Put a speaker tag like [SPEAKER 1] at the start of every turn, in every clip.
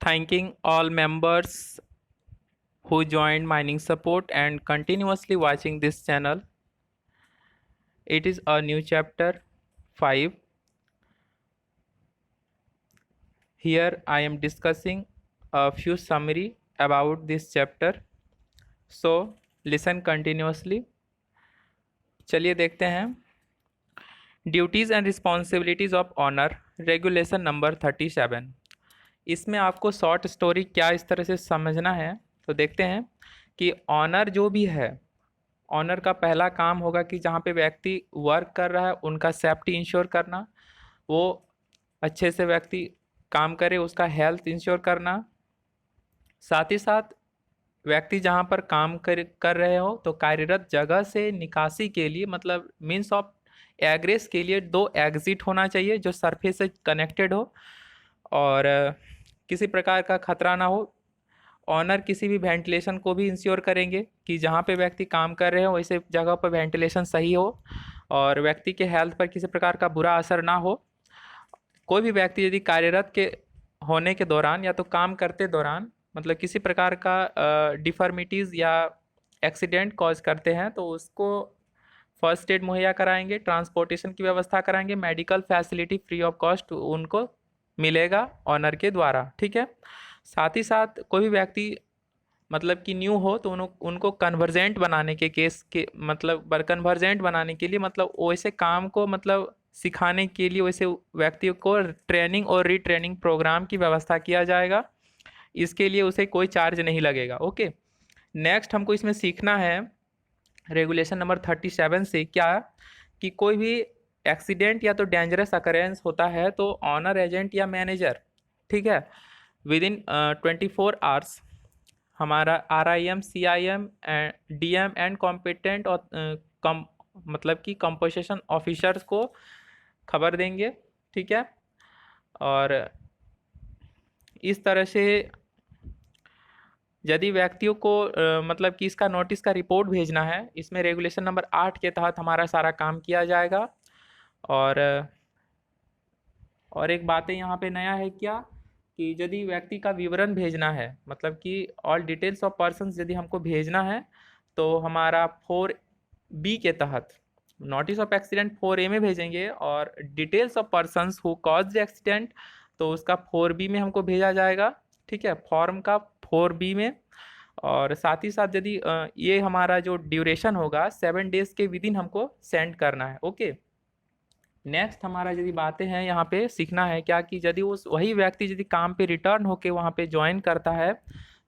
[SPEAKER 1] Thanking all members who joined mining support and continuously watching this channel. It is a new chapter 5. Here I am discussing a few summary about this chapter. So listen continuously. चलिए देखते हैं duties and responsibilities of honour regulation number 37। इसमें आपको short story क्या इस तरह से समझना है तो देखते हैं कि ऑनर जो भी है, ऑनर का पहला काम होगा कि जहाँ पे व्यक्ति वर्क कर रहा है उनका सेफ्टी इंश्योर करना, वो अच्छे से व्यक्ति काम करे, उसका हेल्थ इंश्योर करना। साथ ही साथ व्यक्ति जहाँ पर काम कर रहे हो तो कार्यरत जगह से निकासी के लिए मतलब मीन्स ऑफ एग्रेस के लिए 2 एग्जिट होना चाहिए जो सरफेस से कनेक्टेड हो और किसी प्रकार का खतरा ना हो। ऑनर किसी भी वेंटिलेशन को भी इंश्योर करेंगे कि जहाँ पे व्यक्ति काम कर रहे हो वैसे जगह पर वेंटिलेशन सही हो और व्यक्ति के हेल्थ पर किसी प्रकार का बुरा असर ना हो। कोई भी व्यक्ति यदि कार्यरत के होने के दौरान या तो काम करते दौरान मतलब किसी प्रकार का डिफॉर्मिटीज़ या एक्सीडेंट कॉज करते हैं तो उसको फर्स्ट एड मुहैया कराएंगे, ट्रांसपोर्टेशन की व्यवस्था कराएंगे, medical facility free of cost उनको मिलेगा ऑनर के द्वारा। ठीक है। साथ ही साथ कोई भी व्यक्ति मतलब कि न्यू हो तो उनको कन्वर्जेंट बनाने के केस के मतलब कन्वर्जेंट बनाने के लिए मतलब वैसे काम को मतलब सिखाने के लिए वैसे व्यक्ति को ट्रेनिंग और रीट्रेनिंग प्रोग्राम की व्यवस्था किया जाएगा। इसके लिए उसे कोई चार्ज नहीं लगेगा। ओके, नेक्स्ट हमको इसमें सीखना है रेगुलेशन नंबर 37 से क्या कि कोई भी एक्सीडेंट या तो डेंजरस अकरेंस होता है तो ऑनर एजेंट या मैनेजर, ठीक है, विद इन 24 आवर्स हमारा RIM, CIM, DM and competent और मतलब कि कंपोजिशन ऑफिसर्स को खबर देंगे। ठीक है। और इस तरह से यदि व्यक्तियों को मतलब कि इसका नोटिस का रिपोर्ट भेजना है, इसमें रेगुलेशन नंबर 8 के तहत हमारा सारा काम किया जाएगा। और एक बातें यहाँ पे नया है क्या कि यदि व्यक्ति का विवरण भेजना है मतलब कि ऑल डिटेल्स ऑफ पर्सन्स यदि हमको भेजना है तो हमारा 4B के तहत नोटिस ऑफ एक्सीडेंट 4A में भेजेंगे और details of persons who cause the accident तो उसका 4B में हमको भेजा जाएगा। ठीक है, फॉर्म का 4B में। और साथ ही साथ यदि ये हमारा जो ड्यूरेशन होगा 7 डेज के विद इन हमको सेंड करना है। ओके, नेक्स्ट हमारा यदि बातें हैं यहाँ पे सीखना है क्या कि यदि उस वही व्यक्ति यदि काम पे रिटर्न होके वहाँ पे ज्वाइन करता है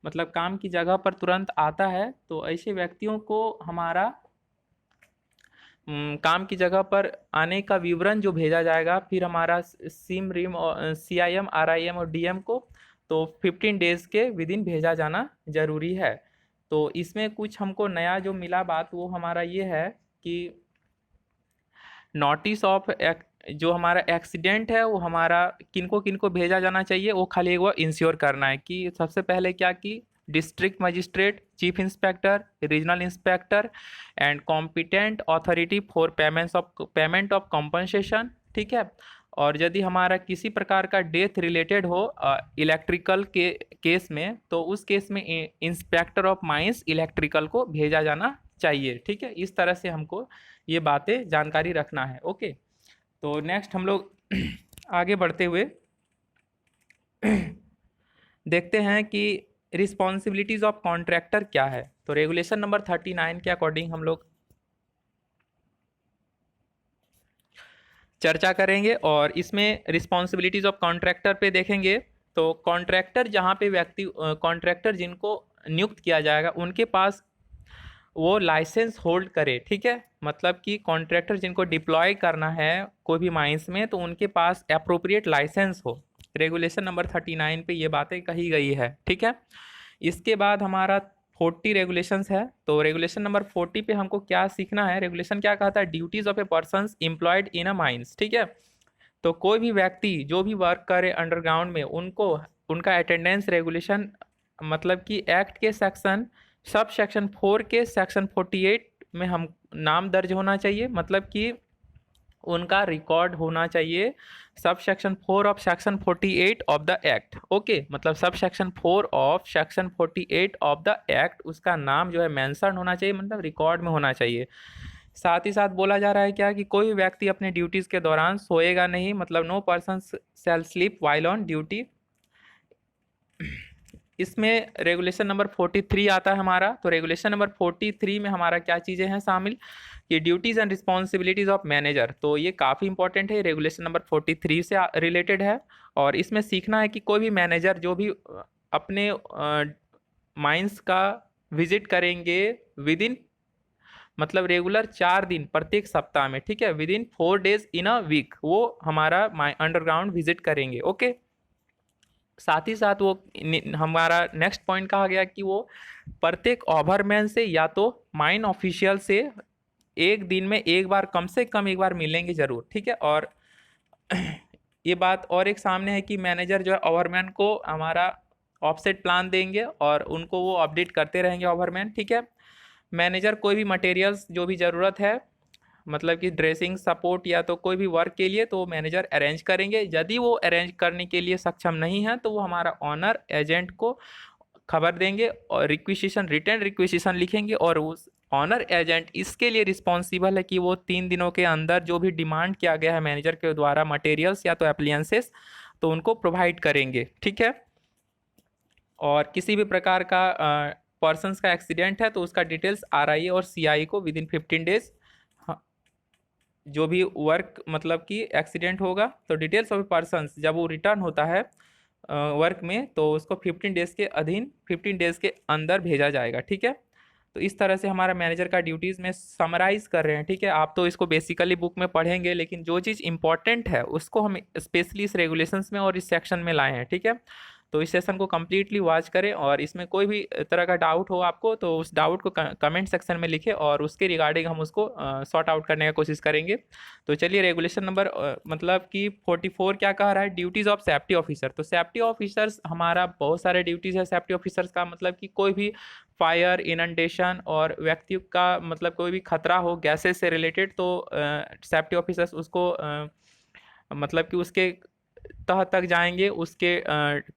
[SPEAKER 1] मतलब काम की जगह पर तुरंत आता है तो ऐसे व्यक्तियों को हमारा काम की जगह पर आने का विवरण जो भेजा जाएगा फिर हमारा सिम रिम और CIM, RIM और DM को तो 15 डेज़ के विद इन भेजा जाना ज़रूरी है। तो इसमें कुछ हमको नया जो मिला बात वो हमारा ये है कि नोटिस ऑफ जो हमारा एक्सीडेंट है वो हमारा किनको किनको भेजा जाना चाहिए वो खाली वो इंश्योर करना है कि सबसे पहले क्या कि district magistrate, chief inspector, regional inspector and competent authority for payment of compensation. ठीक है। और यदि हमारा किसी प्रकार का डेथ रिलेटेड हो इलेक्ट्रिकल के केस में तो उस केस में इंस्पेक्टर ऑफ माइंस इलेक्ट्रिकल को भेजा जाना चाहिए। ठीक है, इस तरह से हमको ये बातें जानकारी रखना है। ओके, तो नेक्स्ट हम लोग आगे बढ़ते हुए देखते हैं कि रिस्पॉन्सिबिलिटीज ऑफ कॉन्ट्रैक्टर क्या है। तो रेगुलेशन नंबर 39 के अकॉर्डिंग हम लोग चर्चा करेंगे और इसमें रिस्पॉन्सिबिलिटीज ऑफ कॉन्ट्रैक्टर पे देखेंगे। तो कॉन्ट्रैक्टर जहाँ पे व्यक्ति कॉन्ट्रैक्टर जिनको नियुक्त किया जाएगा उनके पास वो लाइसेंस होल्ड करे। ठीक है, मतलब कि कॉन्ट्रैक्टर जिनको डिप्लॉय करना है कोई भी माइंस में तो उनके पास अप्रोप्रिएट लाइसेंस हो। रेगुलेशन नंबर 39 पे ये बातें कही गई है। ठीक है, इसके बाद हमारा 40 रेगुलेशंस है। तो रेगुलेशन नंबर 40 पे हमको क्या सीखना है, रेगुलेशन क्या कहता है, duties of A persons employed in a mines. ठीक है, तो कोई भी व्यक्ति जो भी वर्क करे अंडरग्राउंड में उनको उनका अटेंडेंस रेगुलेशन मतलब कि एक्ट के सब सेक्शन 4 के सेक्शन 48 में हम नाम दर्ज होना चाहिए। मतलब कि उनका रिकॉर्ड होना चाहिए sub section 4 of section 48 of the act. Okay, मतलब sub section 4 of section 48 of the act, उसका नाम जो है मेंशन होना चाहिए, मतलब रिकॉर्ड में होना चाहिए। साथ ही साथ बोला जा रहा है क्या कि कोई भी व्यक्ति अपने ड्यूटीज के दौरान सोएगा नहीं, मतलब no person shall sleep while on duty. इसमें रेगुलेशन नंबर 43 आता है हमारा। तो रेगुलेशन नंबर 43 में हमारा क्या चीज़ें हैं शामिल, कि duties and responsibilities of manager. तो ये काफ़ी इंपॉर्टेंट है, रेगुलेशन नंबर 43 से रिलेटेड है। और इसमें सीखना है कि कोई भी मैनेजर जो भी अपने माइंस का विजिट करेंगे विद इन, मतलब रेगुलर 4 दिन प्रत्येक सप्ताह में, ठीक है, within 4 days in a week, वो हमारा अंडरग्राउंड विजिट करेंगे। ओके, साथ ही साथ वो हमारा नेक्स्ट पॉइंट कहा गया कि वो प्रत्येक ओवरमैन से या तो माइन ऑफिशियल से एक दिन में एक बार, कम से कम एक बार मिलेंगे जरूर, ठीक है। और ये बात और एक सामने है कि मैनेजर जो है ओवरमैन को हमारा ऑफसेट प्लान देंगे और उनको वो अपडेट करते रहेंगे ओवरमैन, ठीक है। मैनेजर कोई भी मटेरियल्स जो भी ज़रूरत है, मतलब कि ड्रेसिंग सपोर्ट या तो कोई भी वर्क के लिए, तो मैनेजर अरेंज करेंगे। यदि वो अरेंज करने के लिए सक्षम नहीं है तो वो हमारा ऑनर एजेंट को खबर देंगे और रिक्वेजिशन, रिटर्न रिक्वेजिशन लिखेंगे, और उस ऑनर एजेंट इसके लिए रिस्पॉन्सिबल है कि वो 3 दिनों के अंदर जो भी डिमांड किया गया है मैनेजर के द्वारा मटेरियल्स या तो अप्लायंसेस, तो उनको प्रोवाइड करेंगे, ठीक है। और किसी भी प्रकार का पर्सनस का एक्सीडेंट है तो उसका डिटेल्स आरआई और सीआई को विद इन 15 डेज, जो भी वर्क मतलब कि एक्सीडेंट होगा तो डिटेल्स ऑफ पर्सनस जब वो रिटर्न होता है वर्क में, तो उसको 15 डेज के अधीन 15 डेज के अंदर भेजा जाएगा, ठीक है। तो इस तरह से हमारा मैनेजर का ड्यूटीज़ में समराइज़ कर रहे हैं, ठीक है। आप तो इसको बेसिकली बुक में पढ़ेंगे, लेकिन जो चीज़ इंपॉर्टेंट है उसको हम स्पेशली इस रेगुलेशंस में और इस सेक्शन में लाए हैं, ठीक है। तो इस सेशन को कम्प्लीटली वॉच करें, और इसमें कोई भी तरह का डाउट हो आपको तो उस डाउट को कमेंट सेक्शन में लिखें और उसके रिगार्डिंग हम उसको सॉर्ट आउट करने का कोशिश करेंगे। तो चलिए, रेगुलेशन नंबर मतलब कि 44 क्या कह रहा है, ड्यूटीज़ ऑफ सेफ्टी ऑफिसर। तो सेफ्टी ऑफिसर्स हमारा बहुत सारे ड्यूटीज़ है सेफ्टी ऑफिसर्स का, मतलब कि कोई भी फायर, इनंडेशन और व्यक्ति का मतलब कोई भी खतरा हो गैसेस से रिलेटेड, तो सेफ्टी ऑफिसर्स उसको मतलब कि उसके तह तक जाएंगे, उसके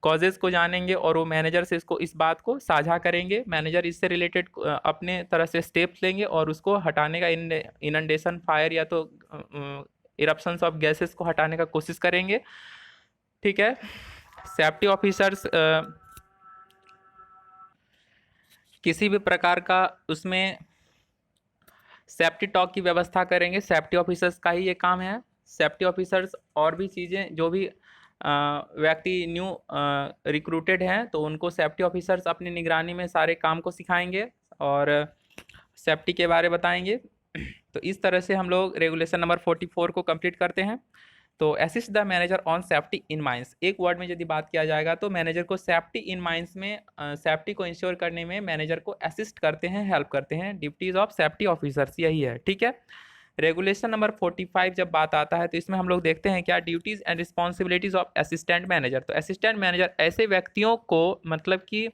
[SPEAKER 1] कॉजेज़ को जानेंगे और वो मैनेजर से इसको इस बात को साझा करेंगे। मैनेजर इससे रिलेटेड अपने तरह से स्टेप्स लेंगे और उसको हटाने का, इनंडेशन, फायर या तो इरप्शंस ऑफ गैसेस को हटाने का कोशिश करेंगे, ठीक है। सेफ्टी ऑफिसर्स किसी भी प्रकार का उसमें सेफ्टी टॉक की व्यवस्था करेंगे, सेफ्टी ऑफिसर्स का ही ये काम है। सेफ्टी ऑफिसर्स और भी चीज़ें जो भी व्यक्ति न्यू रिक्रूटेड हैं तो उनको सेफ्टी ऑफिसर्स अपनी निगरानी में सारे काम को सिखाएंगे और सेफ्टी के बारे बताएंगे। तो इस तरह से हम लोग रेगुलेशन नंबर 44 को कंप्लीट करते हैं। तो assist the manager on safety in mines, एक वर्ड में यदि बात किया जाएगा तो मैनेजर को सेफ्टी इन माइंस में सेफ्टी को इंश्योर करने में मैनेजर को असिस्ट करते हैं, हेल्प करते हैं, ड्यूटीज ऑफ सेफ्टी ऑफिसर्स यही है, ठीक है। रेगुलेशन नंबर 45 जब बात आता है तो इसमें हम लोग देखते हैं क्या, duties and responsibilities of assistant manager. तो असिस्टेंट मैनेजर ऐसे व्यक्तियों को मतलब कि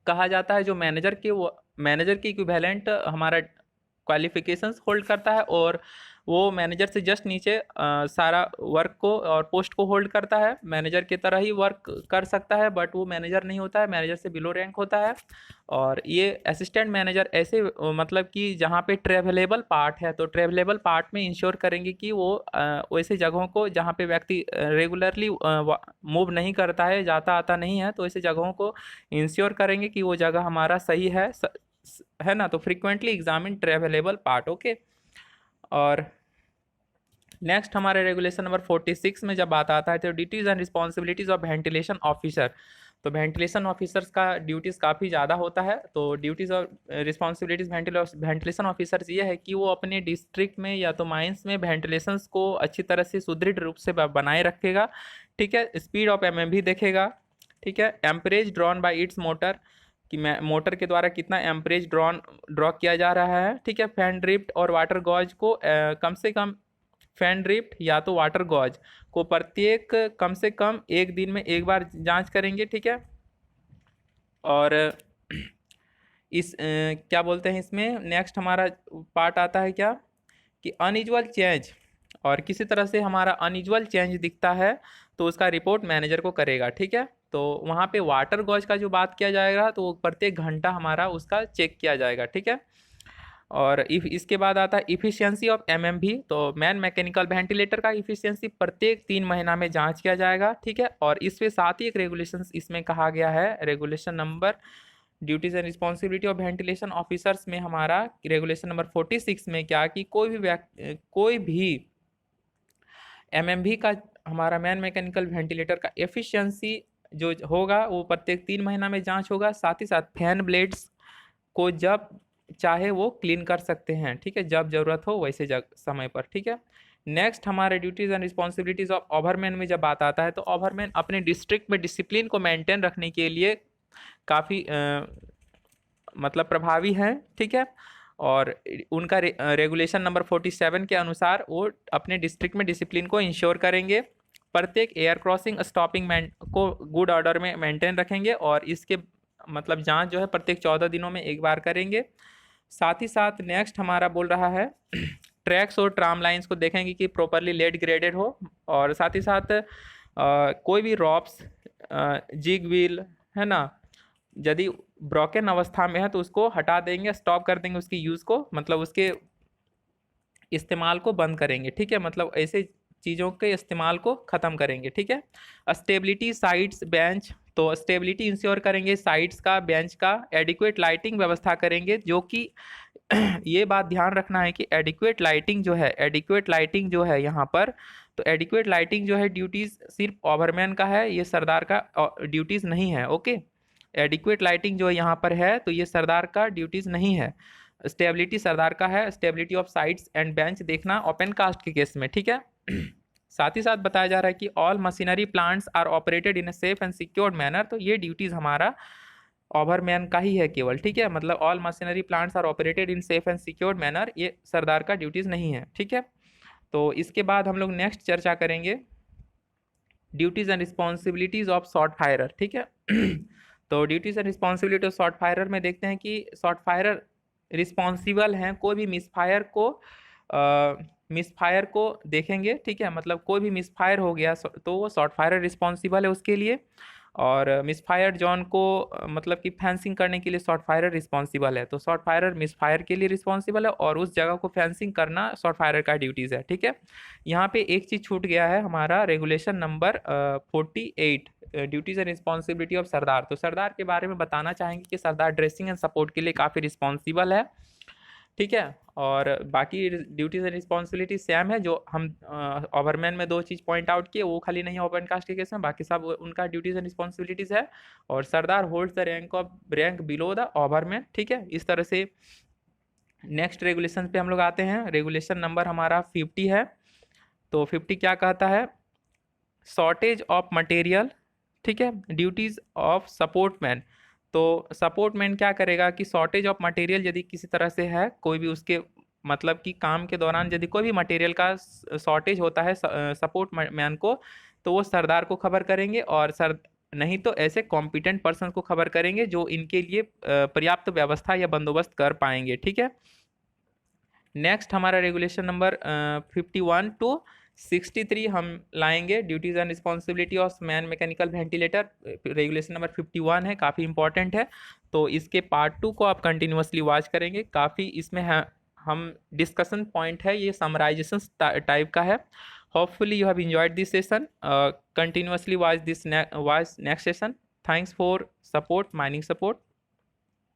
[SPEAKER 1] कहा जाता है जो मैनेजर के इक्विवेलेंट हमारा क्वालिफिकेशंस होल्ड करता है और वो मैनेजर से जस्ट नीचे सारा वर्क को और पोस्ट को होल्ड करता है। मैनेजर की तरह ही वर्क कर सकता है बट वो मैनेजर नहीं होता है, मैनेजर से बिलो रैंक होता है। और ये असिस्टेंट मैनेजर ऐसे मतलब कि जहाँ पे ट्रेवलेबल पार्ट है तो ट्रेवलेबल पार्ट में इंश्योर करेंगे कि वो वैसे जगहों को जहाँ पे व्यक्ति रेगुलरली मूव नहीं करता है, जाता आता नहीं है, तो ऐसे जगहों को इंश्योर करेंगे कि वो जगह हमारा सही है ना। तो फ्रीक्वेंटली एग्जामिन ट्रेवलेबल पार्ट, ओके। और नेक्स्ट हमारे रेगुलेशन नंबर 46 में जब बात आता है तो duties and responsibilities of ventilation officer. तो वेंटिलेशन ऑफिसर्स का ड्यूटीज़ काफ़ी ज़्यादा होता है। तो ड्यूटीज़ और रिस्पॉन्सिबिलिटीज़ वेंटिलेशन ऑफिसर्स ये है कि वो अपने डिस्ट्रिक्ट में या तो माइंस में वेंटिलेशंस को अच्छी तरह से सुदृढ़ रूप से बनाए रखेगा, ठीक है। स्पीड ऑफ एमएमवी देखेगा, ठीक है। Amperage drawn by it's motor, कि मोटर के द्वारा कितना एम्परेज ड्रॉ किया जा रहा है, ठीक है। फैन ड्रिफ्ट और वाटर गॉज को कम से कम, फैन ड्रिफ्ट या तो वाटर गॉज को प्रत्येक कम से कम एक दिन में एक बार जांच करेंगे, ठीक है। और इस क्या बोलते हैं, इसमें नेक्स्ट हमारा पार्ट आता है क्या, कि अनयूजुअल चेंज और किसी तरह से हमारा अनयूजुअल चेंज दिखता है तो उसका रिपोर्ट मैनेजर को करेगा, ठीक है। तो वहाँ पे वाटर गॉज का जो बात किया जाएगा तो प्रत्येक घंटा हमारा उसका चेक किया जाएगा, ठीक है। और इफ इसके बाद आता है इफिशियंसी ऑफ एमएमवी, तो मैन मैकेनिकल वेंटिलेटर का इफिशियंसी प्रत्येक 3 महीना में जांच किया जाएगा, ठीक है। और इसके साथ ही एक रेगुलेशंस इसमें कहा गया है, regulation number duties and responsibility of ventilation officers में हमारा रेगुलेशन नंबर 46 में क्या कि कोई भी एमएमवी का हमारा मैन मैकेनिकल वेंटिलेटर का एफिशिएंसी जो होगा वो प्रत्येक 3 महीना में जांच होगा। साथ ही साथ फैन ब्लेड्स को जब चाहे वो क्लीन कर सकते हैं, ठीक है, जब जरूरत हो वैसे समय पर, ठीक है। नेक्स्ट हमारे ड्यूटीज एंड रिस्पॉन्सिबिलिटीज ऑफ ओवरमैन में जब बात आता है तो ओवरमैन अपने डिस्ट्रिक्ट में डिसिप्लिन को मेंटेन रखने के लिए काफ़ी मतलब प्रभावी हैं, ठीक है। और उनका रेगुलेशन नंबर 47 के अनुसार वो अपने डिस्ट्रिक्ट में डिसिप्लिन को इंश्योर करेंगे, प्रत्येक एयर क्रॉसिंग स्टॉपिंग को गुड ऑर्डर में मेंटेन रखेंगे और इसके मतलब जांच जो है प्रत्येक 14 दिनों में एक बार करेंगे। साथ ही साथ नेक्स्ट हमारा बोल रहा है ट्रैक्स और ट्राम लाइंस को देखेंगे कि प्रॉपरली लेड ग्रेडेड हो, और साथ ही साथ कोई भी रॉप्स जिग व्हील है ना, यदि ब्रोकन अवस्था में है तो उसको हटा देंगे, स्टॉप कर देंगे उसकी यूज़ को, मतलब उसके इस्तेमाल को बंद करेंगे, ठीक है। मतलब ऐसे चीज़ों के इस्तेमाल को ख़त्म करेंगे, ठीक है। स्टेबिलिटी साइट्स बेंच, तो स्टेबिलिटी इंश्योर करेंगे साइट्स का, बेंच का। एडिक्वेट लाइटिंग व्यवस्था करेंगे, जो कि ये बात ध्यान रखना है कि एडिक्वेट लाइटिंग जो है यहाँ पर, तो एडिक्वेट लाइटिंग जो है ड्यूटीज़ सिर्फ ओवरमैन का है, ये सरदार का ड्यूटीज़ नहीं है, ओके। एडिक्वेट लाइटिंग जो यहाँ पर है तो ये सरदार का ड्यूटीज़ नहीं है। स्टेबिलिटी सरदार का है, stability of sites and bench देखना ओपन कास्ट के केस में, ठीक है। साथ ही साथ बताया जा रहा है कि all machinery plants are operated in a safe and secured manner, तो ये ड्यूटीज़ हमारा ओवरमैन का ही है केवल, ठीक है। मतलब all machinery plants are operated in safe and secured manner, ये सरदार का ड्यूटीज़ नहीं है, ठीक है। तो इसके बाद हम लोग नेक्स्ट चर्चा करेंगे duties and responsibilities of shot firer, ठीक है। तो duties and responsibility of shot firer में देखते हैं कि शॉर्ट फायरर रिस्पॉन्सिबल हैं, कोई भी मिसफायर को देखेंगे, ठीक है। मतलब कोई भी मिसफायर हो गया तो वो शॉर्ट फायरर रिस्पॉन्सिबल है उसके लिए, और मिसफायर जोन को मतलब कि फेंसिंग करने के लिए शॉर्ट फायरर रिस्पॉन्सिबल है, तो शॉर्ट फायरर मिसफायर के लिए रिस्पॉन्सिबल है और उस जगह को फेंसिंग करना शॉर्ट फायरर का ड्यूटीज़ है, ठीक है। यहाँ पे एक चीज़ छूट गया है, हमारा regulation number 48 duties and responsibility of sirdar, तो सरदार के बारे में बताना चाहेंगे कि सरदार ड्रेसिंग एंड सपोर्ट के लिए काफ़ी रिस्पॉन्सिबल है, ठीक है। और बाकी ड्यूटीज एंड रिस्पॉन्सिबिलिटी सेम है, जो हम ओवरमैन में 2 चीज़ पॉइंट आउट किए वो खाली नहीं है ओपन कास्ट के केस में, बाकी सब उनका ड्यूटीज एंड रिस्पॉन्सिबिलिटीज़ है। और sirdar holds the rank below the overman, ठीक है। इस तरह से नेक्स्ट रेगुलेशन पे हम लोग आते हैं। रेगुलेशन नंबर हमारा 50 है, तो 50 क्या कहता है, शॉर्टेज ऑफ मटेरियल, ठीक है, ड्यूटीज़ ऑफ सपोर्ट मैन। तो सपोर्ट मैन क्या करेगा कि शॉर्टेज ऑफ मटेरियल यदि किसी तरह से है, कोई भी उसके मतलब कि काम के दौरान यदि कोई भी मटेरियल का शॉर्टेज होता है सपोर्ट मैन को, तो वो सरदार को खबर करेंगे, और नहीं तो ऐसे कॉम्पिटेंट पर्सन को खबर करेंगे जो इनके लिए पर्याप्त व्यवस्था या बंदोबस्त कर पाएंगे, ठीक है। नेक्स्ट हमारा रेगुलेशन नंबर 51 टू 63 हम लाएंगे, duties and responsibility of man mechanical ventilator. Regulation number 51 है, काफ़ी इंपॉर्टेंट है, तो इसके पार्ट 2 को आप कंटिन्यूसली वॉच करेंगे। काफ़ी इसमें है, हम डिस्कशन पॉइंट है, ये समराइजेशन टाइप का है। Hopefully you have enjoyed this session, continuously watch next session. Thanks for support, mining support.